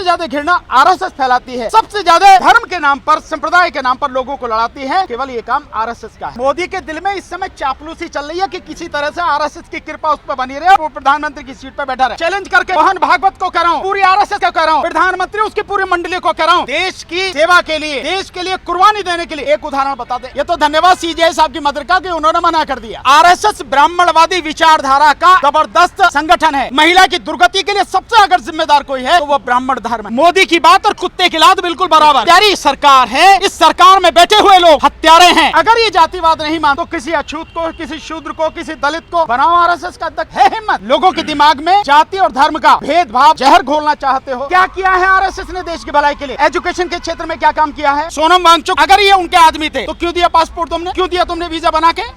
ज्यादा घृणा आरएसएस फैलाती है, सबसे ज्यादा धर्म के नाम पर, संप्रदाय के नाम पर लोगों को लड़ाती है, केवल ये काम आरएसएस का है। मोदी के दिल में इस समय चापलूसी चल रही है कि किसी तरह से आरएसएस की कृपा उस पर बनी रहे, वो प्रधानमंत्री की सीट पर बैठा रहे। चैलेंज करके मोहन भागवत को कर रहा हूँ, पूरी आरएसएस को कर रहा हूँ, प्रधानमंत्री उसकी पूरी मंडली को कर रहा हूँ, देश की सेवा के लिए, देश के लिए कुर्बानी देने के लिए। एक उदाहरण बता दे, ये तो धन्यवाद सीजेआई साहब की मदद का कि उन्होंने मना कर दिया। आरएसएस ब्राह्मणवादी विचारधारा का जबरदस्त संगठन है। महिला की दुर्गति के लिए सबसे अगर जिम्मेदार कोई है तो वो ब्राह्मण धर्म है। मोदी की बात और कुत्ते की लात बिल्कुल बराबर। प्यारी सरकार है, इस सरकार में बैठे हुए लोग हत्यारे हैं। अगर ये जातिवाद नहीं मानते तो किसी अछूत को, किसी शूद्र को, किसी दलित को बनाओ आरएसएस का अध्यक्ष। है हिम्मत? लोगों के दिमाग में जाति और धर्म का भेदभाव जहर घोलना चाहते हो। क्या किया है आरएसएस ने देश की भलाई के लिए? एजुकेशन के क्षेत्र में क्या काम किया है? सोनम वांगचुक अगर ये उनके आदमी थे तो क्यों दिया पासपोर्ट तुमने? क्यों दिया तुमने वीजा बना के?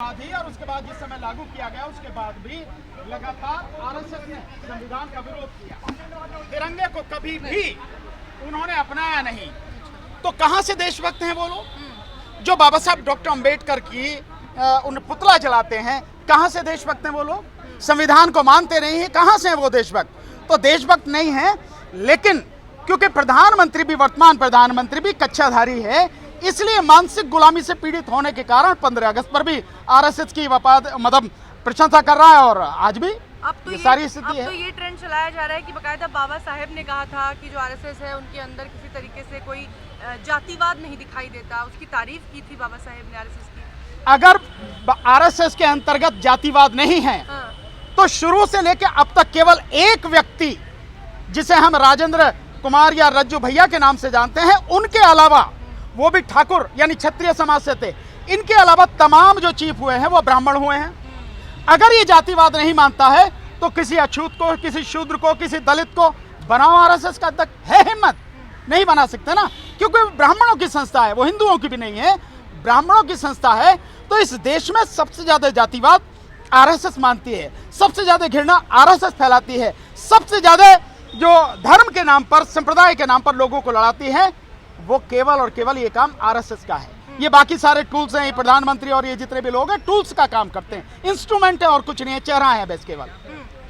और उसके बाद जिस समय लागू किया गया उसके बाद भी लगातार आरएसएस ने संविधान का विरोध किया। तिरंगे को कभी भी उन्होंने अपनाया नहीं। तो कहां से देशभक्त हैं वो लोग जो बाबा साहब डॉक्टर अंबेडकर की उन पुतला जलाते हैं? कहां से देशभक्त हैं वो लोग? संविधान को मानते नहीं है, कहां से है वो देशभक्त? तो देशभक्त नहीं है, लेकिन क्योंकि प्रधानमंत्री भी, वर्तमान प्रधानमंत्री भी कच्छाधारी है, इसलिए मानसिक गुलामी से पीड़ित होने के कारण 15 अगस्त पर भी आरएसएस की मतलब प्रशंसा कर रहा है। और आज भी अब तो ये सारी स्थिति है। तो ये ट्रेंड चलाया जा रहा है कि बकायदा बाबा साहेब ने कहा था कि जो आरएसएस है उनके अंदर किसी तरीके से कोई जातिवाद नहीं दिखाई देता। उसकी तारीफ की थी बाबा साहेब ने आरएसएस की। अगर आरएसएस के अंतर्गत जातिवाद नहीं है तो शुरू से लेकर अब तक केवल एक व्यक्ति जिसे हम राजेंद्र कुमार या रज्जू भैया के नाम से जानते हैं, उनके अलावा, वो भी ठाकुर यानी क्षत्रिय समाज से थे, इनके अलावा तमाम जो चीफ हुए हैं वो ब्राह्मण हुए हैं। अगर ये जातिवाद नहीं मानता है तो किसी अछूत को, किसी शूद्र को, किसी दलित को बनाओ आरएसएस का अध्यक्ष। है हिम्मत? नहीं बना सकते ना, क्योंकि ब्राह्मणों की संस्था है, वो हिंदुओं की भी नहीं है, ब्राह्मणों की संस्था है। तो इस देश में सबसे ज्यादा जातिवाद आरएसएस मानती है, सबसे ज्यादा घृणा आरएसएस फैलाती है, सबसे ज्यादा जो धर्म के नाम पर, संप्रदाय के नाम पर लोगों को लड़ाती है, वो केवल और केवल ये काम आरएसएस का है। ये बाकी सारे टूल्स हैं, प्रधानमंत्री और ये जितने भी लोग हैं टूल्स का काम करते हैं, इंस्ट्रूमेंट है और कुछ नहीं है, चेहरा है बस केवल।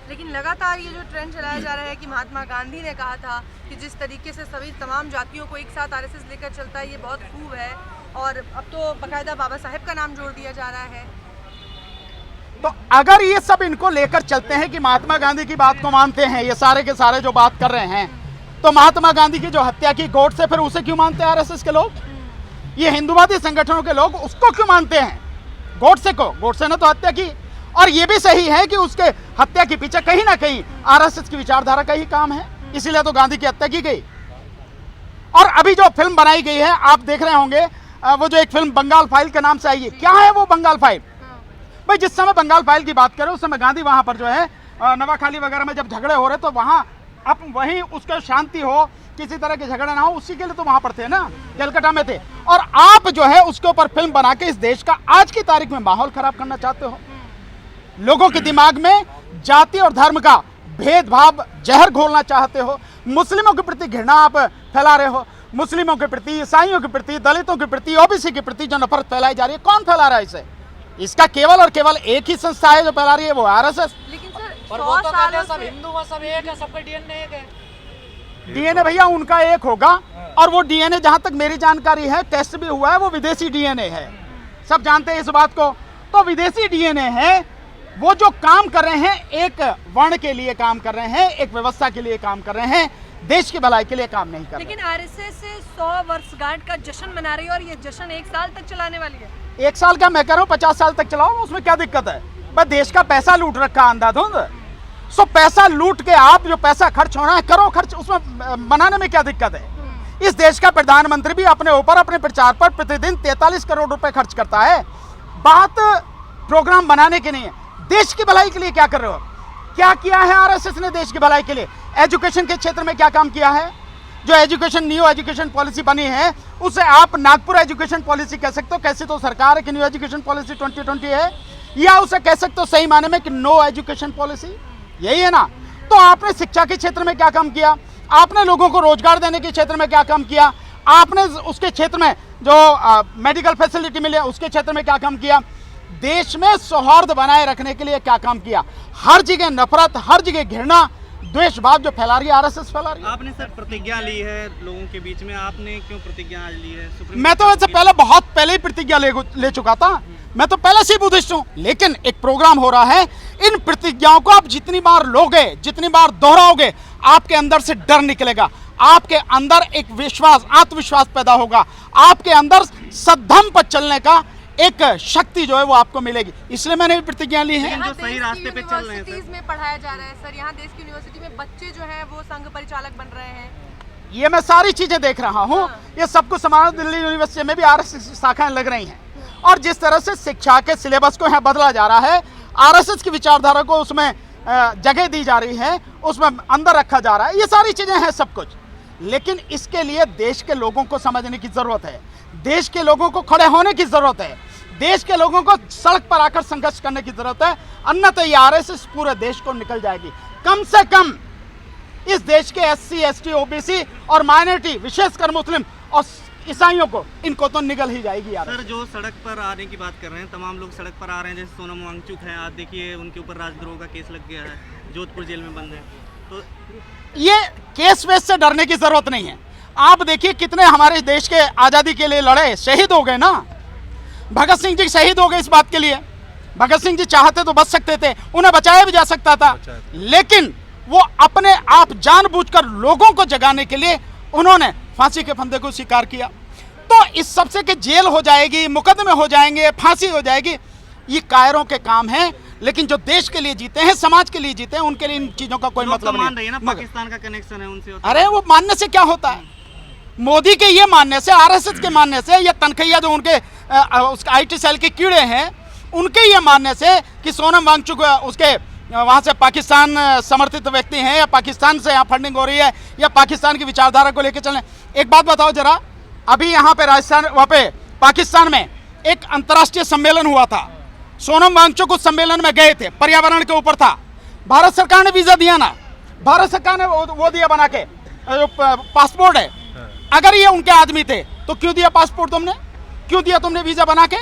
लेकिन लगातार ये जो ट्रेंड चलाया जा रहा है कि महात्मा गांधी ने कहा था कि जिस तरीके से सभी तमाम जातियों को एक साथ आरएसएस लेकर चलता है ये बहुत खूब है, और अब तो बाकायदा बाबा साहेब का नाम जोड़ दिया जा रहा है। तो अगर ये सब इनको लेकर चलते हैं कि महात्मा गांधी की बात को मानते हैं, ये सारे के सारे जो बात कर रहे हैं, तो महात्मा गांधी की जो हत्या की गोड से, फिर उसे क्यों मानते हैं आरएसएस के लोग? ये हिंदुवादी संगठनों के लोग उसको क्यों मानते हैं? गोडसे को, गोडसे ने तो हत्या की। और ये भी सही है कि उसके हत्या के पीछे कहीं ना कहीं आरएसएस की विचारधारा का ही काम है, इसीलिए तो गांधी की हत्या की गई। और अभी जो फिल्म बनाई गई है, आप देख रहे होंगे, वो जो एक फिल्म बंगाल फाइल के नाम से आई है, क्या है वो बंगाल फाइल? भाई जिस समय बंगाल फाइल की बात करें उस समय गांधी वहां पर जो है नवाखाली वगैरह में जब झगड़े हो रहे तो वहां अब वहीं उसके शांति हो, किसी तरह के झगड़े ना हो, उसी के लिए तो वहां पर थे ना, कलकत्ता में थे। और आप जो है उसके ऊपर फिल्म बना के इस देश का आज की तारीख में माहौल खराब करना चाहते हो। लोगों के दिमाग में जाति और धर्म का भेदभाव जहर घोलना चाहते हो। मुस्लिमों के प्रति घृणा आप फैला रहे हो, मुस्लिमों के प्रति, ईसाइयों के प्रति, दलितों के प्रति, ओबीसी के प्रति जो नफरत फैलाई जा रही है, कौन फैला रहा है इसे? इसका केवल और केवल एक ही संस्था है जो फैला रही है, वो आरएसएस। लेकिन सर और वो तो कहते हैं सब हिंदू व सब एक है, सबका डीएनए एक है। डीएनए भैया उनका एक होगा, और वो डीएनए जहां तक मेरी जानकारी है टेस्ट भी हुआ है, वो विदेशी डीएनए है, सब जानते हैं इस बात को। तो विदेशी डीएनए है, वो जो काम कर रहे हैं एक वर्ण के लिए काम कर रहे हैं, एक व्यवस्था के लिए काम कर रहे हैं, देश की भलाई के लिए काम नहीं कर रहे। लेकिन आरएसएस 100 वर्षगांठ का जश्न मना रही है और ये जश्न 1 साल तक चलाने वाली है। 1 साल का मैं कह रहा हूँ, 50 साल तक चलाओ, उसमें क्या दिक्कत है? बस देश का पैसा लूट रखा अंधाधुंध। सो पैसा लूट के आप जो पैसा खर्च होना है करो खर्च, उसमें मनाने में क्या दिक्कत है? इस देश का प्रधानमंत्री भी अपने ऊपर, अपने प्रचार पर प्रतिदिन 43 करोड़ रुपए खर्च करता है। बात प्रोग्राम बनाने की नहीं है, देश की भलाई के लिए क्या कर रहे हो? क्या किया है आरएसएस ने देश की भलाई के लिए? एजुकेशन के क्षेत्र में क्या काम किया है? जो एजुकेशन, न्यू एजुकेशन पॉलिसी बनी है, उसे आप नागपुर एजुकेशन पॉलिसी कह सकते हो, कैसे तो सरकार है कि न्यू एजुकेशन पॉलिसी 2020 है, या उसे कह सकते हो सही माने में कि नो एजुकेशन पॉलिसी, यही है ना। तो आपने शिक्षा के क्षेत्र में क्या काम किया? आपने लोगों को रोजगार देने के क्षेत्र में क्या काम किया? आपने उसके क्षेत्र में जो मेडिकल फैसिलिटी मिले उसके क्षेत्र में क्या काम किया? देश में सौहार्द बनाए रखने के लिए क्या काम किया। हर जगह नफरत, हर जगह घृणा, द्वेष भाव जो फैला रही है आरएसएस फैला रही है। आपने सर प्रतिज्ञा ली है लोगों के बीच में, आपने क्यों प्रतिज्ञा आज ली है? मैं तो इससे पहले बहुत पहले ही प्रतिज्ञा ले चुका था। मैं तो पहले से ही बुद्धिस्ट हूं, लेकिन एक प्रोग्राम हो रहा है, इन प्रतिज्ञाओं को आप जितनी बार लोगे, जितनी बार दोहराओगे, आपके अंदर से डर निकलेगा, आपके अंदर एक विश्वास, आत्मविश्वास पैदा होगा, आपके अंदर सद्धम पर चलने का एक शक्ति जो है वो आपको मिलेगी। इसलिए मैंने भी प्रतिज्ञा ली है। जो सही रास्ते पे चल रहे हैं यूनिवर्सिटीज में पढ़ाया जा रहा है सर, यहाँ देश की यूनिवर्सिटी में बच्चे जो हैं वो संघ परिचालक बन रहे हैं। ये मैं सारी चीजें देख रहा हूँ। ये सब कुछ समाज दिल्ली यूनिवर्सिटी में भी आरएसएस शाखाएं लग रही हैं, और जिस तरह से शिक्षा के सिलेबस को यहाँ बदला जा रहा है, आरएसएस की विचारधारा को उसमें जगह दी जा रही है, उसमें अंदर रखा जा रहा है, ये सारी चीजें हैं सब कुछ। लेकिन इसके लिए देश के लोगों को समझने की जरूरत है, देश के लोगों को खड़े होने की जरूरत है, देश के लोगों को सड़क पर आकर संघर्ष करने की जरूरत है। अन्यथा ये आरएसएस पूरे देश को निकल जाएगी। कम से कम इस देश के एससी, एसटी, ओबीसी और माइनॉरिटी, विशेषकर मुस्लिम और ईसाइयों को, इनको तो निकल ही जाएगी यार। सर जो सड़क पर आने की बात कर रहे हैं, तमाम लोग सड़क पर आ रहे हैं, जैसे सोनम वांगचुक हैं, आज देखिए उनके ऊपर राजद्रोह का केस लग गया है, जोधपुर जेल में बंद है। तो ये केस वेस से डरने की जरूरत नहीं है। आप देखिए कितने हमारे देश के आजादी के लिए लड़े, शहीद हो गए ना। भगत सिंह जी शहीद हो गए इस बात के लिए। भगत सिंह जी चाहते तो बच सकते थे, उन्हें बचाया भी जा सकता था, लेकिन वो अपने आप जानबूझकर लोगों को जगाने के लिए उन्होंने फांसी के फंदे को स्वीकार किया। तो इस सबसे कि जेल हो जाएगी, मुकदमे हो जाएंगे, फांसी हो जाएगी, ये कायरों के काम हैं। लेकिन जो देश के लिए जीते हैं, समाज के लिए जीते हैं, उनके लिए इन चीजों का कोई मतलब नहीं। मान रही है ना, पाकिस्तान का कनेक्शन है उनसे। अरे वो मानने से क्या होता है? मोदी के ये मानने से, आरएसएस के मानने से, या तनखैया जो उनके उसके आईटी सेल के कीड़े हैं, उनके ये मानने से कि सोनम वांगचुक उसके वहाँ से पाकिस्तान समर्थित व्यक्ति हैं, या पाकिस्तान से यहाँ फंडिंग हो रही है, या पाकिस्तान की विचारधारा को लेकर चलें। एक बात बताओ जरा, अभी यहाँ पे राजस्थान, वहाँ पे पाकिस्तान में एक अंतर्राष्ट्रीय सम्मेलन हुआ था, सोनम वांगचुक उस सम्मेलन में गए थे, पर्यावरण के ऊपर था। भारत सरकार ने वीजा दिया ना, भारत सरकार ने वो दिया बना के, जो पासपोर्ट है। अगर ये उनके आदमी थे तो क्यों दिया पासपोर्ट तुमने, क्यों दिया तुमने वीजा बना के?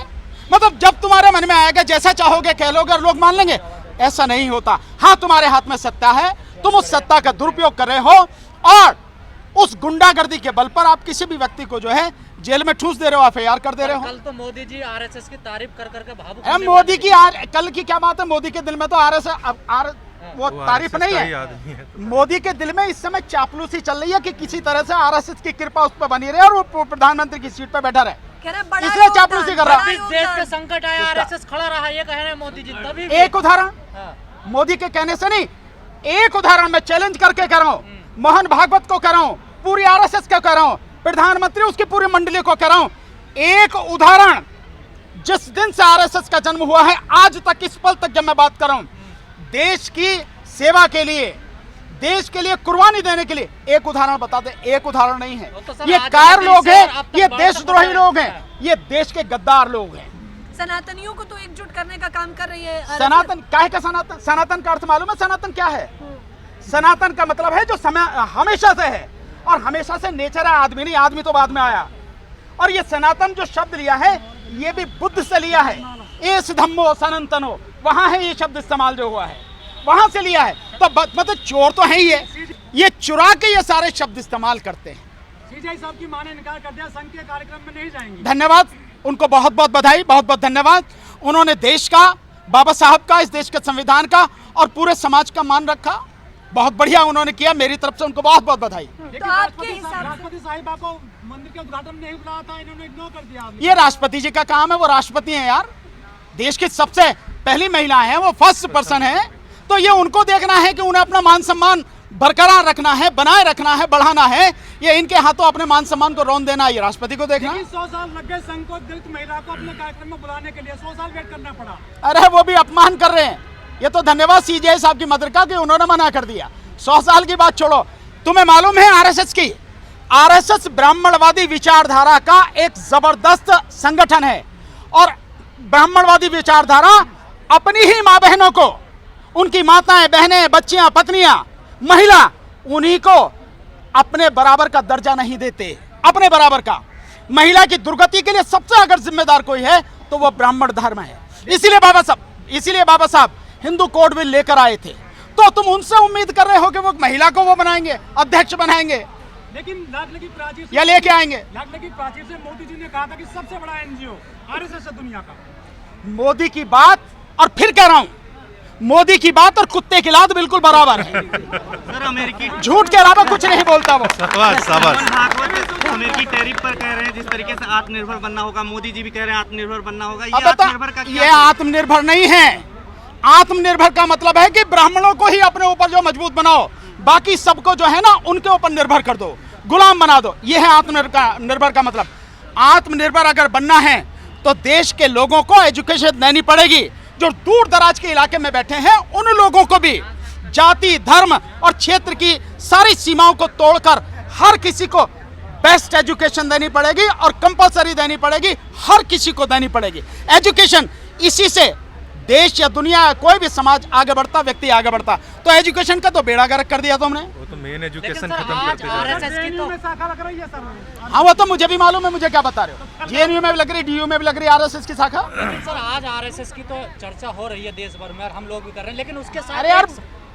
मतलब जब तुम्हारे मन में आएगा, जैसा चाहोगे कह लोगे और लोग मान लेंगे, ऐसा नहीं होता। हाँ, तुम्हारे हाथ में सत्ता है, तुम उस सत्ता का दुरुपयोग कर रहे हो, और उस गुंडागर्दी के बल पर आप किसी भी व्यक्ति को जो है जेल में ठूस दे रहे हो, एफआईआर कर दे रहे हो। कल तो मोदी जी आरएसएस की तारीफ कर करके भावुक। मोदी की कल की क्या बात है? मोदी के दिल में तो आरएसएस वो तारीफ नहीं है। मोदी के दिल में इस समय चापलूसी चल रही है कि किसी तरह से आरएसएस की कृपा उस पर बनी रहे और वो प्रधानमंत्री की सीट पर बैठा रहे, इसलिए चापलूसी कर रहा है। इस देश पे संकट आया, आरएसएस खड़ा रहा, ये कह रहे हैं मोदी जी। तभी एक उदाहरण, मोदी के कहने से नहीं, एक उदाहरण मैं चैलेंज करके कह रहा हूँ, मोहन भागवत को कह रहा हूँ, पूरी आरएसएस को कह रहा हूँ, प्रधानमंत्री उसकी पूरी मंडली को कह रहा हूँ, एक उदाहरण, जिस दिन से आरएसएस का जन्म हुआ है आज तक, इस पल तक जब मैं बात कर रहा हूँ, देश की सेवा के लिए, देश के लिए कुर्बानी देने के लिए, एक उदाहरण बता दे। एक उदाहरण नहीं है। ये कायर लोग हैं, ये देशद्रोही लोग हैं, ये देश के गद्दार लोग हैं। सनातनियों को तो एकजुट करने का काम कर रही है। सनातन काहे का सनातन? सनातन का अर्थ मालूम है? सनातन क्या है? सनातन का मतलब है जो समय हमेशा से है, और हमेशा से नेचर है, आदमी नहीं, आदमी तो बाद में आया। और ये सनातन जो शब्द लिया है, ये भी बुद्ध से लिया है। एस धम्मो सनातनो, वहां है ये शब्द इस्तेमाल जो हुआ है, वहां से लिया है। तो मतलब चोर तो है ही है, ये चुरा के ये सारे शब्द इस्तेमाल करते हैं। सीजेआई साहब की मां ने इनकार कर दिया, संघ के कार्यक्रम में नहीं जाएंगे। धन्यवाद, उनको बहुत बहुत बधाई, बहुत बहुत धन्यवाद। उन्होंने देश का, बाबा साहब का, इस देश के संविधान का और पूरे समाज का मान रखा। बहुत बढ़िया उन्होंने किया, मेरी तरफ से उनको बहुत बहुत बधाई। तो आपके राष्ट्रपति साहिबा को मंदिर के उद्घाटन नहीं बुलाया था, इन्होंने इग्नोर कर दिया। ये राष्ट्रपति जी का काम है, वो राष्ट्रपति हैं यार, देश की सबसे पहली महिला है, वो फर्स्ट पर्सन है। तो ये उनको देखना है कि उन्हें अपना मान सम्मान बरकरार रखना है, बनाए रखना है, बढ़ाना है। ये इनके हाथों अपने मान सम्मान को रौंद देना, ये राष्ट्रपति को देखना। 100 साल लग गए संघ को दलित महिला को अपने कार्यक्रम में बुलाने के लिए, 100 साल वेट करना पड़ा। अरे वो भी अपमान कर रहे हैं। ये तो धन्यवाद सीजेआई साहब की मदद का कि उन्होंने मना कर दिया। 100 साल की बात छोड़ो, तुम्हें मालूम है आरएसएस ब्राह्मणवादी विचारधारा का एक जबरदस्त संगठन है, और ब्राह्मणवादी विचारधारा अपनी ही माँ बहनों को, उनकी माताएं, बहनें, बच्चियां, पत्नियां, महिला, उन्हीं को अपने बराबर का दर्जा नहीं देते। अपने बराबर का। महिला की दुर्गति के लिए सबसे अगर जिम्मेदार कोई है तो वह ब्राह्मण धर्म है। इसीलिए बाबा साहब हिंदू कोड बिल लेकर आए थे। तो तुम उनसे उम्मीद कर रहे हो कि वो महिला को वो बनाएंगे, अध्यक्ष बनाएंगे, लेकिन लागलगी प्राचीर या लेके आएंगे? लागलगी प्राचीर से मोदी जी ने कहा था कि सबसे बड़ा एनजीओ आरएसएस है दुनिया का। मोदी की बात, और फिर कह रहा हूं, मोदी की बात और कुत्ते की लात बिल्कुल बराबर है। सर अमेरिकी झूठ के अलावा कुछ नहीं बोलता वो। भागवत अमेरिकी टैरिफ पर कह रहे हैं जिस तरीके से आत्मनिर्भर बनना होगा, मोदी जी भी कह रहे हैं आत्मनिर्भर बनना होगा। ये आत्मनिर्भर का ये आत्मनिर्भर नहीं है। आत्मनिर्भर का मतलब है कि ब्राह्मणों को ही अपने ऊपर जो मजबूत बनाओ, बाकी सबको जो है ना उनके ऊपर निर्भर कर दो, गुलाम बना दो। ये है आत्मनिर्भर का मतलब। आत्मनिर्भर अगर बनना है तो देश के लोगों को एजुकेशन देनी पड़ेगी। जो दूर दराज के इलाके में बैठे हैं उन लोगों को भी जाति, धर्म और क्षेत्र की सारी सीमाओं को तोड़कर हर किसी को बेस्ट एजुकेशन देनी पड़ेगी और कंपलसरी देनी पड़ेगी, हर किसी को देनी पड़ेगी एजुकेशन। इसी से देश या दुनिया या कोई भी समाज आगे बढ़ता, व्यक्ति आगे बढ़ता। तो एजुकेशन का तो बेड़ा गर्क कर दिया तुमने। वो तो मेन एजुकेशन खत्म करते जा रहे हैं। में शाखा लग रही है सर। हाँ वो तो मुझे भी मालूम है, मुझे क्या बता रहे हो। जेएनयू में भी लग रही, डीयू में भी लग रही आरएसएस की शाखा। सर आज आरएसएस की तो चर्चा हो रही है देश भर में और हम लोग भी कर रहे हैं, लेकिन उसके साथ अरे यार,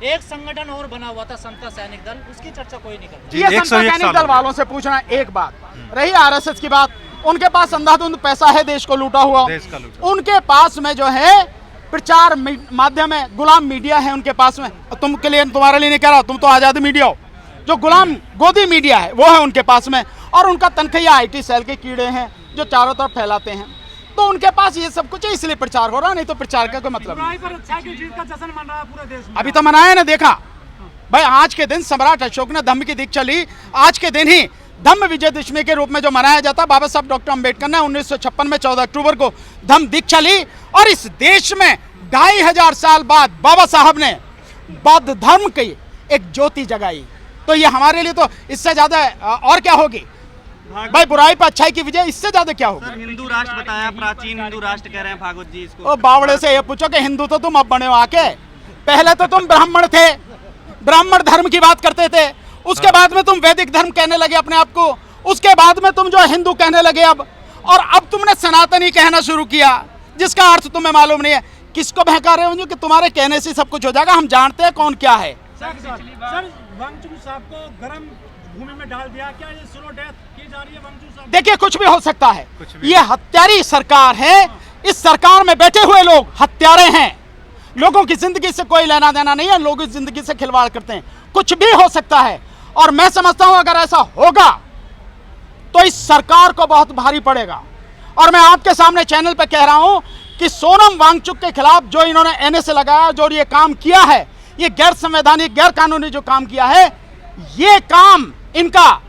एक संगठन और बना हुआ था समता सैनिक दल, उसकी चर्चा कोई नहीं करता। ये समता सैनिक दल वालों से पूछना एक बात रही, आरएसएस की बात। उनके पास अंधाधुंध पैसा है, देश को लूटा हुआ। उनके पास में जो है प्रचार माध्यम है, गुलाम मीडिया है उनके पास में। तुम्हारे लिए नहीं कह रहा, तुम तो आजादी मीडिया हो। जो गुलाम गोदी मीडिया है वो है उनके पास में, और उनका तनख्वाह आईटी सेल के कीड़े हैं जो चारों तरफ फैलाते हैं। तो उनके पास ये सब कुछ है, इसलिए प्रचार हो रहा, नहीं तो प्रचार का कोई मतलब नहीं। पर अच्छा की जीत का जश्न मन रहा है पूरे देश में। अभी तो मनाया ना, देखा भाई। आज के दिन सम्राट अशोक ने धम्म की दीक्षा ली। आज के दिन ही धम्म विजयदशमी के रूप में जो मनाया जाता, बाबा साहब डॉक्टर अंबेडकर ने 1956 में 14 अक्टूबर को धम्म दीक्षा ली। और इस देश में 2500 साल बाद बाबा साहब ने बौद्ध धर्म की एक ज्योति जगाई। तो ये हमारे लिए तो इससे ज्यादा और क्या होगी भाई? बुराई पर अच्छाई की विजय, इससे ज्यादा क्या होगा? सर हिंदू राष्ट्र बताया, प्राचीन हिंदू राष्ट्र कह रहे हैं भागवत जी इसको। ओ बावड़े से ये पूछो कि हिंदू तो तुम अब बने हो आके, पहले तो तुम ब्राह्मण थे, ब्राह्मण धर्म की बात करते थे। उसके बाद में तुम वैदिक धर्म कहने लगे अपने आप को। उसके बाद में तुम जो हिंदू कहने लगे अब, और अब तुमने सनातनी कहना शुरू किया, जिसका अर्थ तुम्हें मालूम नहीं है। किसको बहका रहे हो कि तुम्हारे कहने से सब कुछ हो जाएगा? हम जानते हैं कौन क्या है। सर वांगचुक साहब को गर्म भूमि में डाल दिया, क्या ये स्लो डेथ की जा रही है वांगचुक साहब? देखिए कुछ भी हो सकता है, ये हत्यारी सरकार है। इस सरकार में बैठे हुए लोग हत्यारे हैं। लोगों की जिंदगी से कोई लेना देना नहीं है, लोग इस जिंदगी से खिलवाड़ करते हैं। कुछ भी हो सकता है, और मैं समझता हूं अगर ऐसा होगा तो इस सरकार को बहुत भारी पड़ेगा। और मैं आपके सामने चैनल पे कह रहा हूं कि सोनम वांगचुक के खिलाफ जो इन्होंने एनएसए लगाया, जो ये काम किया है, ये गैर संवैधानिक, गैर कानूनी जो काम किया है, ये काम इनका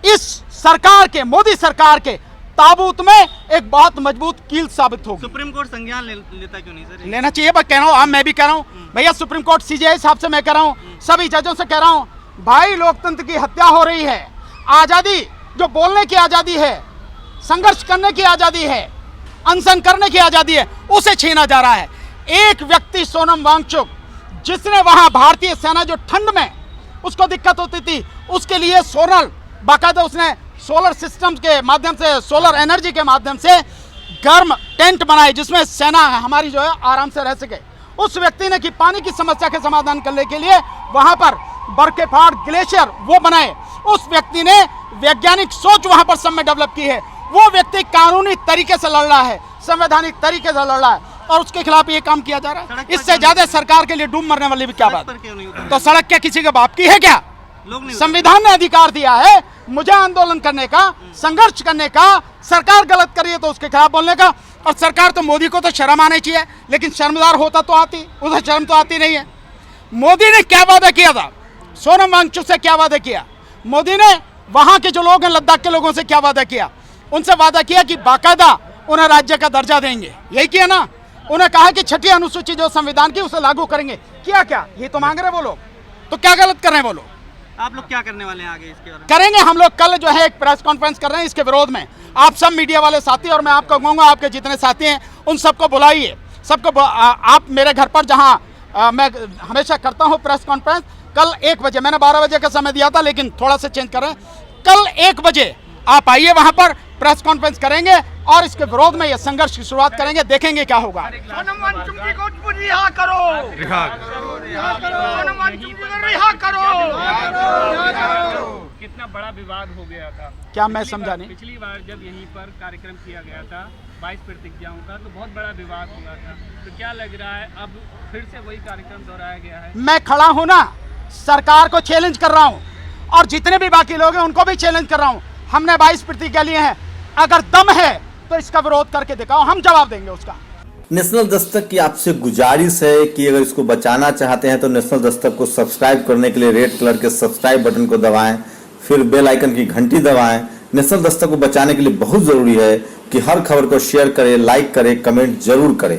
इस सरकार के, मोदी सरकार के ताबूत में एक बहुत मजबूत कील साबित होगी। सुप्रीम कोर्ट संज्ञान लेता क्यों नहीं सर? लेना चाहिए, बस कह रहा हूं। मैं भी कह रहा हूं भैया, सुप्रीम कोर्ट सीजेआई साहब से मैं कह रहा हूं, सभी जजों से कह रहा हूं, भाई लोकतंत्र की हत्या हो रही है। आजादी, जो बोलने की आजादी है, संघर्ष करने की आजादी है, अनशन करने की आजादी है, उसे छीना जा रहा है। एक व्यक्ति सोनम वांगचुक, जिसने वहां भारतीय सेना जो ठंड में उसको दिक्कत होती थी, उसके लिए सोलर, बाकायदा उसने सोलर सिस्टम के माध्यम से, सोलर एनर्जी के माध्यम से गर्म टेंट बनाए जिसमें सेना हमारी जो है आराम से रह सके। उस व्यक्ति ने कि पानी की समस्या के समाधान करने के लिए वहां पर बर्के फाड़ ग्लेशियर वो बनाए। उस व्यक्ति ने वैज्ञानिक सोच वहां पर सब में डेवलप की है। वो व्यक्ति कानूनी तरीके से लड़ रहा है, संवैधानिक तरीके से लड़ रहा है, और उसके खिलाफ ये काम किया जा रहा है। इससे ज्यादा सरकार के लिए डूब मरने वाली भी क्या बात? तो सड़क क्या किसी के बाप की है क्या? संविधान ने अधिकार दिया है मुझे आंदोलन करने का, संघर्ष करने का। सरकार गलत कर रही है तो उसके खिलाफ बोलने का। और सरकार तो, मोदी को तो शर्म आनी चाहिए, लेकिन शर्मदार होता तो आती, उसे शर्म तो आती नहीं है। मोदी ने क्या वादा किया था? सोनम वांगचुक से क्या वादा किया? मोदी ने वहां के जो लोग हैं, लद्दाख के लोगों से क्या वादा किया? उनसे वादा किया कि बाकायदा उन्हें राज्य का दर्जा देंगे, यही किया ना। उन्हें कहा कि 6ठी अनुसूची जो संविधान की उसे लागू करेंगे। किया क्या? ये तो मांग रहे वो लोग, तो क्या गलत कर रहे हैं वो लोग? आप लोग क्या करने वाले हैं आगे इसके बारे में? करेंगे हम लोग। कल जो है एक प्रेस कॉन्फ्रेंस कर रहे हैं इसके विरोध में। आप सब मीडिया वाले साथी, और मैं आपको कहूँगा आपके जितने साथी हैं उन सबको बुलाइए, सबको आप मेरे घर पर, जहाँ मैं हमेशा करता हूँ प्रेस कॉन्फ्रेंस, कल 1 बजे, मैंने 12 बजे का समय दिया था लेकिन थोड़ा सा चेंज कर रहे हैं। कल 1 बजे आप आइए वहां पर, प्रेस कॉन्फ्रेंस करेंगे और इसके विरोध में ये संघर्ष की शुरुआत करेंगे, देखेंगे क्या होगा। सोनम वांगचुक जी को रिहा करो, रिहा सोनम वांगचुक जी को रिहा करो। कितना बड़ा विवाद हो गया था, क्या मैं समझा नहीं? पिछली बार जब यहीं पर कार्यक्रम किया गया था 22 प्रतिज्ञाओं का, तो बहुत बड़ा विवाद हुआ था। तो क्या लग रहा है अब फिर से वही कार्यक्रम दोहराया गया है? मैं खड़ा हूं ना, सरकार को चैलेंज कर रहा हूं और जितने भी बाकी लोग हैं उनको भी चैलेंज कर रहा हूं। हमने 22 प्रतिज्ञा लिए हैं, अगर दम है तो इसका विरोध करके दिखाओ, हम जवाब देंगे उसका। नेशनल दस्तक की आपसे गुजारिश है कि अगर इसको बचाना चाहते हैं तो नेशनल दस्तक को सब्सक्राइब करने के लिए रेड कलर के सब्सक्राइब बटन को दबाएं, फिर बेल आइकन की घंटी दबाएं। नेशनल दस्तक को बचाने के लिए बहुत जरूरी है कि हर खबर को शेयर करें, लाइक करें, कमेंट जरूर करें।